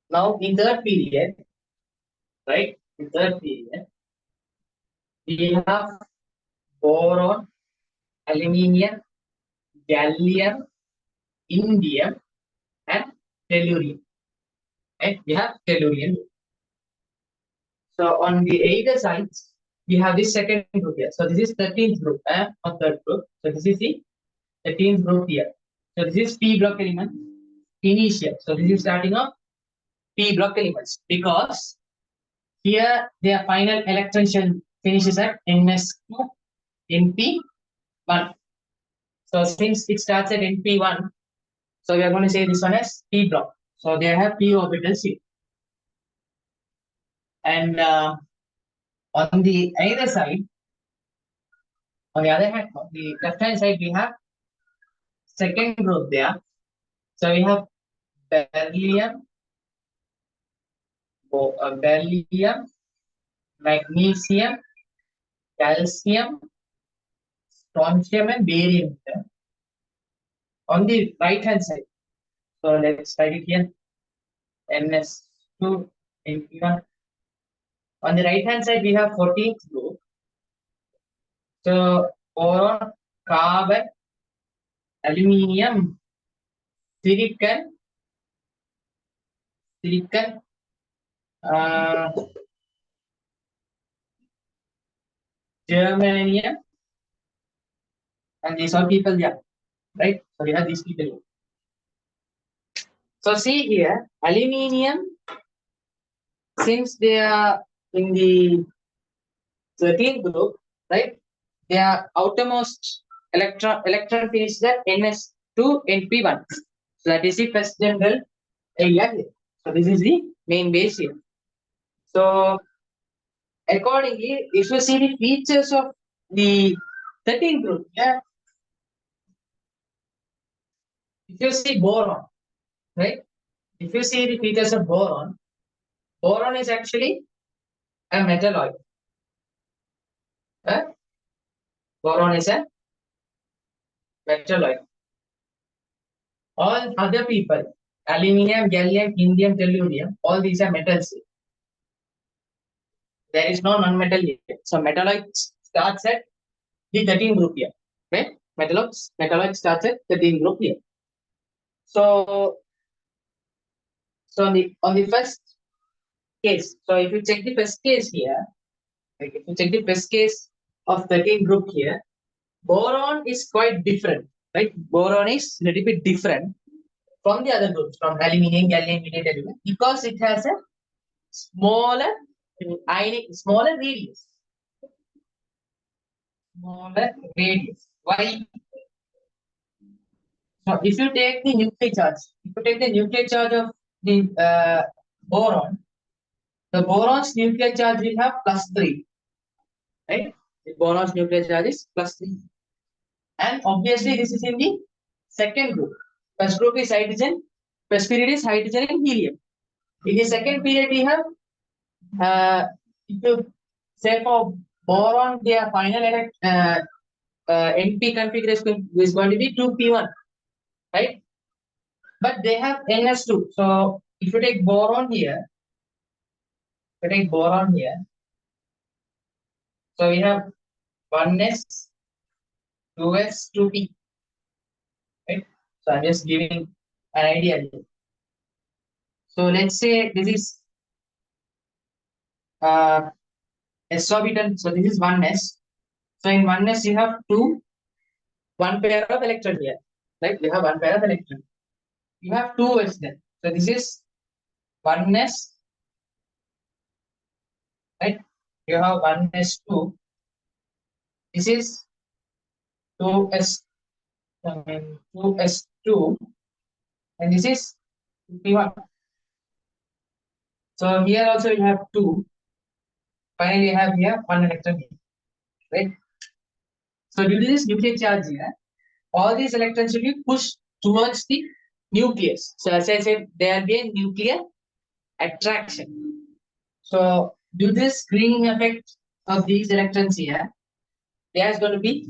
Now in third period, right? In third period, we have boron, aluminium, gallium, indium, and tellurium. Right? We have tellurium. So on the either sides, we have this second group here. So this is 13th group of third group. So this is the 13th group here. So this is P block element initial. So this is starting of P block elements because here their final electron shell finishes at NS2 NP1. So since it starts at NP1, so we are going to say this one as P block. So they have P orbitals here. And on the other side, on the other hand, on the left hand side, we have second group there. So we have beryllium, beryllium, magnesium, calcium, strontium, and barium. On the right hand side, so let's write it here. NS2 NP1. On the right hand side, we have 14th group. So boron, carbon, aluminium, silicon, uh, germanium, and these are people here, right? So we have these people here. So see here, aluminium, since they are in the 13th group, right? Their outermost electron finishes at NS2 NP1. So that is the first general area here. So this is the main base here. So accordingly, if you see the features of the 13th group, yeah. If you see boron, right? If you see the features of boron, boron is actually a metalloid. Boron is a metalloid. All other people, aluminium, gallium, indium, tellurium, all these are metals. There is no non-metal here. So metalloid starts at the 13th group here. Right? Metalloid starts at 13th group here. So on the first case, so if you check the first case here, like if you check the first case of 13th group here, boron is quite different, right? Boron is a little bit different from the other groups, from aluminium, gallium, indium, because it has a smaller smaller radius. Smaller radius. Why? So if you take the nuclear charge, of the boron, the boron's nuclear charge will have +3, right? The boron's nuclear charge is +3, and obviously this is in the second group. First group is hydrogen. First period is hydrogen and helium. In the second period, we have if you say for boron, their final NP configuration is going to be 2p1, right? But they have NS2. So if you take boron here, so we have 1s, 2s, 2p, right? So I'm just giving an idea here. So let's say this is s orbital. So this is 1s. So in 1s you have one pair of electron here, right? You have one pair of electron. You have 2s then. So this is 1s, right? You have 1s2. This is 2s, 2s2, and this is p1. So here also you have 2. Finally, you have here 1 electron here, right? So due to this nuclear charge here, all these electrons will be pushed towards the nucleus. So as I said, there will be a nuclear attraction. So due to this screening effect of these electrons here, there is going to be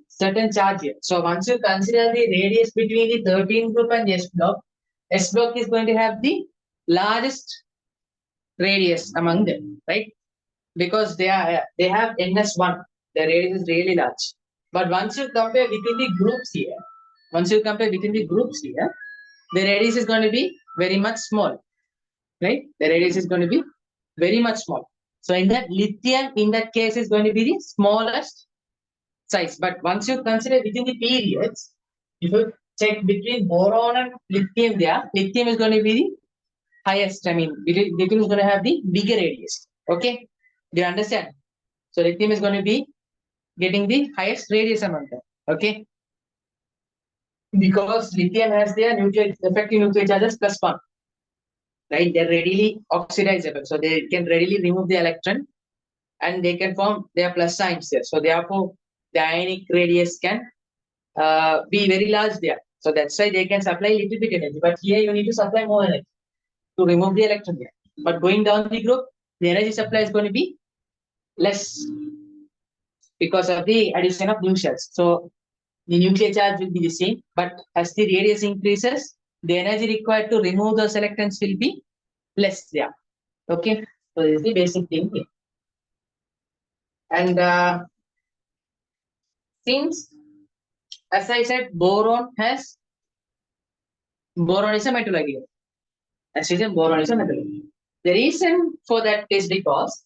certain charge here. So once you consider the radius between the 13th group and S block is going to have the largest radius among them, right? Because they have ns1, the radius is really large. But once you compare within the groups here, the radius is going to be very much small, right? The radius is going to be very much small. So in that, lithium in that case is going to be the smallest size. But once you consider within the periods, if you check between boron and lithium there, lithium is going to be the highest. I mean, lithium is going to have the bigger radius. Okay, do you understand? So lithium is going to be getting the highest radius among them. Okay, because lithium has their effective nuclear charges +1, right? They're readily oxidizable, so they can readily remove the electron and they can form their plus signs there. So therefore, the ionic radius can be very large there. So that's why they can supply little bit energy. But here you need to supply more energy to remove the electron there. But going down the group, the energy supply is going to be less because of the addition of new shells. So the nuclear charge will be the same, but as the radius increases, the energy required to remove those electrons will be less there. Okay, so this is the basic thing here. And since, as I said, boron is a metalloid here. As I said, boron is a metalloid. The reason for that is because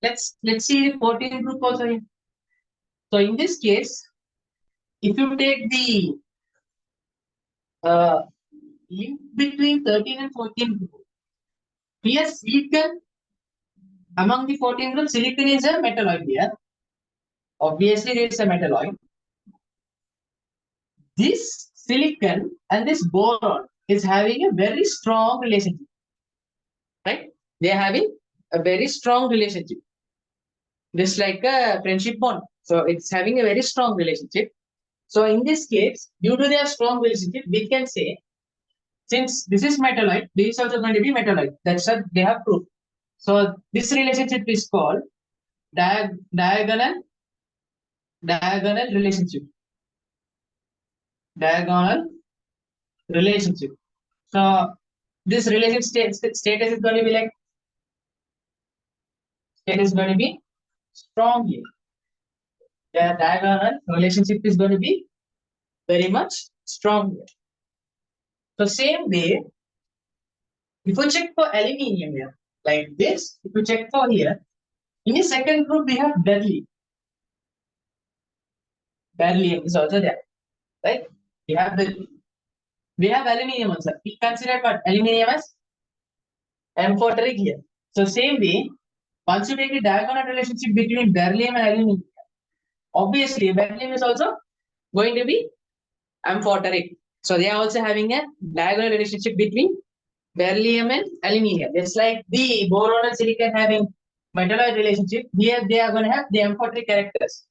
let's see the 14th group also here. So in this case, if you take the link between 13 and 14 group, here silicon, among the 14 groups, silicon is a metalloid here. Obviously, there is a metalloid. This silicon and this boron is having a very strong relationship, right? They are having a very strong relationship, just like a friendship bond. So it's having a very strong relationship. So in this case, due to their strong relationship, we can say, since this is metalloid, this is also going to be metalloid. That's what they have proved. So this relationship is called diagonal relationship. Diagonal relationship. So this relationship status is going to be like, status is going to be strong here. The diagonal relationship is going to be very much strong here. So same way, if you check for aluminium here, like this, if you check for here, in the second group we have beryllium. Beryllium is also there, right? We have aluminium also. We consider what aluminium as amphoteric here. So same way, once you take a diagonal relationship between beryllium and aluminium, obviously beryllium is also going to be amphoteric. So they are also having a diagonal relationship between beryllium and aluminium. Just like the boron and silicon having metalloid relationship, here they are going to have the amphoteric characters.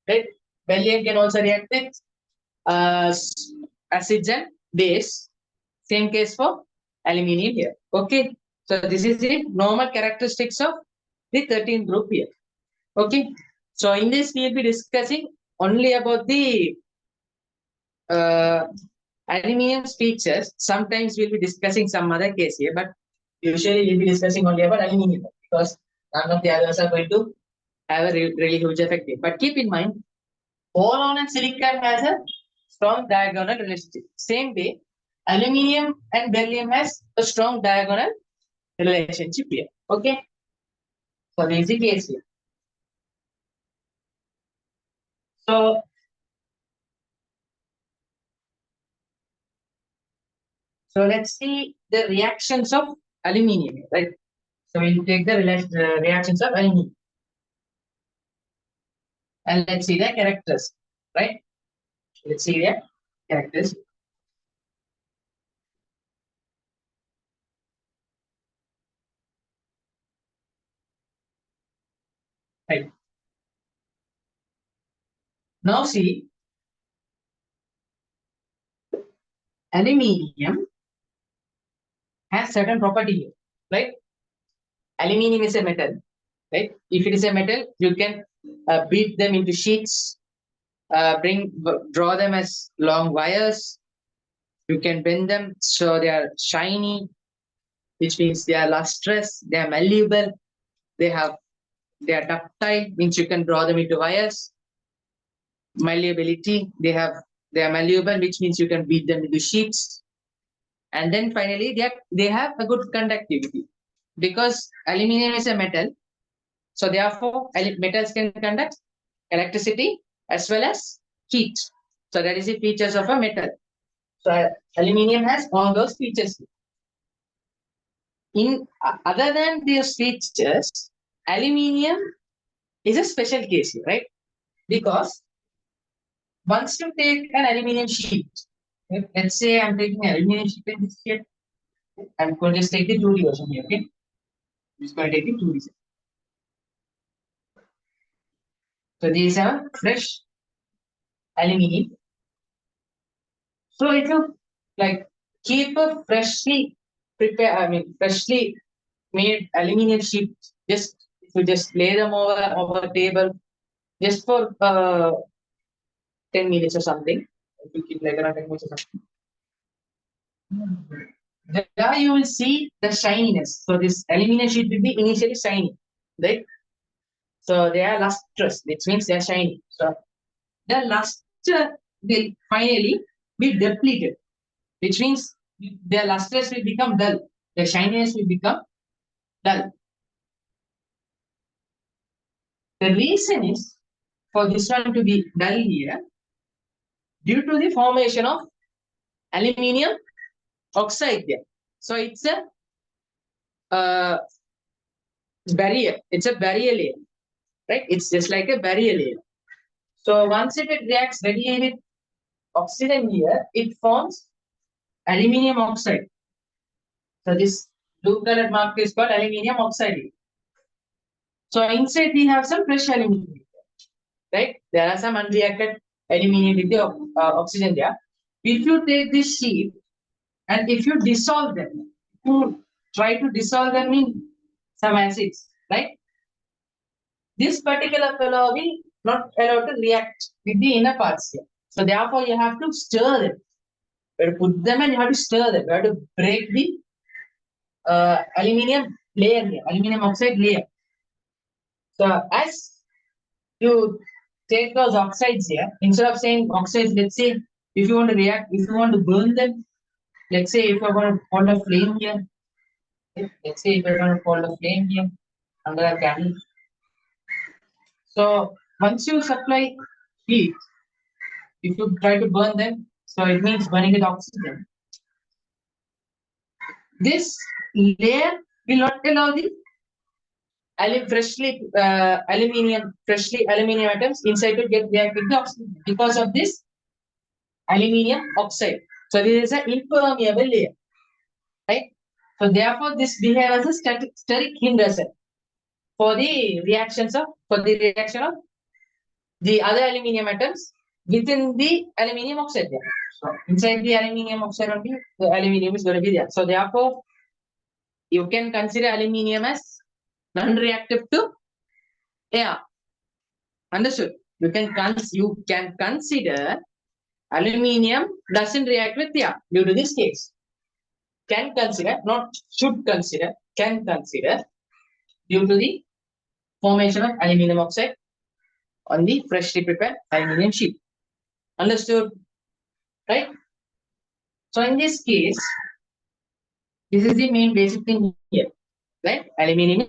Right? Beryllium can also react with acids and base. Same case for aluminium here. Okay. So this is the normal characteristics of the 13th group here. Okay. So in this we will be discussing only about the aluminium features. Sometimes we'll be discussing some other case here, but usually we'll be discussing only about aluminium because none of the others are going to have a really huge effect here. But keep in mind, boron and silicon has a strong diagonal relationship. Same way, aluminium and beryllium has a strong diagonal relationship here. Okay. So this is the case here. So let's see the reactions of aluminium, right? So we'll take the reactions of aluminium. And let's see the characters, right? Let's see the characters. Right. Now see, aluminium has certain property here, right? Aluminium is a metal, right? If it is a metal, you can beat them into sheets, draw them as long wires, You can bend them so they are shiny, which means they are lustrous, they are malleable, they are ductile, means you can draw them into wires. Malleability, they are malleable, which means you can beat them into sheets. And then finally, they have a good conductivity because aluminum is a metal. So therefore, metals can conduct electricity as well as heat. So that is the features of a metal. So aluminum has all those features. In other than these features, aluminum is a special case, right? Because once you take an aluminum sheet, let's say I'm taking an aluminum sheet in this sheet, I'm going to just take the 2D version here, okay? I'm just going to take the 2D. So these are fresh aluminum. So if you like keep a freshly made aluminum sheet, just if you just lay them over the table just for 10 minutes or something, if you keep like around 10 minutes or something, there you will see the shininess. So this aluminum sheet will be initially shiny, right? So they are lustrous, which means they are shiny. So the luster will finally be depleted, which means their lustrous will become dull. The shininess will become dull. The reason is for this one to be dull here due to the formation of aluminium oxide there. So it's a barrier. It's a barrier layer, right? It's just like a barrier layer. So once it reacts readily with oxygen here, it forms aluminium oxide. So this blue colored mark is called aluminium oxide. So inside we have some fresh aluminium, right? There are some unreacted aluminium with the oxygen there. If you take this sheet and if you dissolve them, you try to dissolve them in some acids, right? This particular fellow will not allow to react with the inner parts here. So therefore, you have to stir them. You have to put them and you have to stir them. You have to break the aluminium layer here, aluminium oxide layer. So as you take those oxides here, instead of saying oxides, let's say if you want to react, if you want to burn them, let's say if you're going to hold a flame here, let's say if you're going to hold a flame here under a candle. So once you supply heat, if you try to burn them, so it means burning with oxygen. This layer will not allow the freshly aluminium atoms inside to get reacted with oxygen because of this aluminium oxide. So this is an impermeable layer, right? So therefore, this behaves as a steric hindrance for the reaction of the other aluminium atoms within the aluminium oxide there. So inside the aluminium oxide only, the aluminium is going to be there. So therefore, you can consider aluminium as non-reactive to air. Understood? You can consider aluminium doesn't react with air due to this case. Can consider, not should consider, can consider due to the formation of aluminium oxide on the freshly prepared aluminium sheet. Understood? Right? So in this case, this is the main basic thing here, right? Aluminium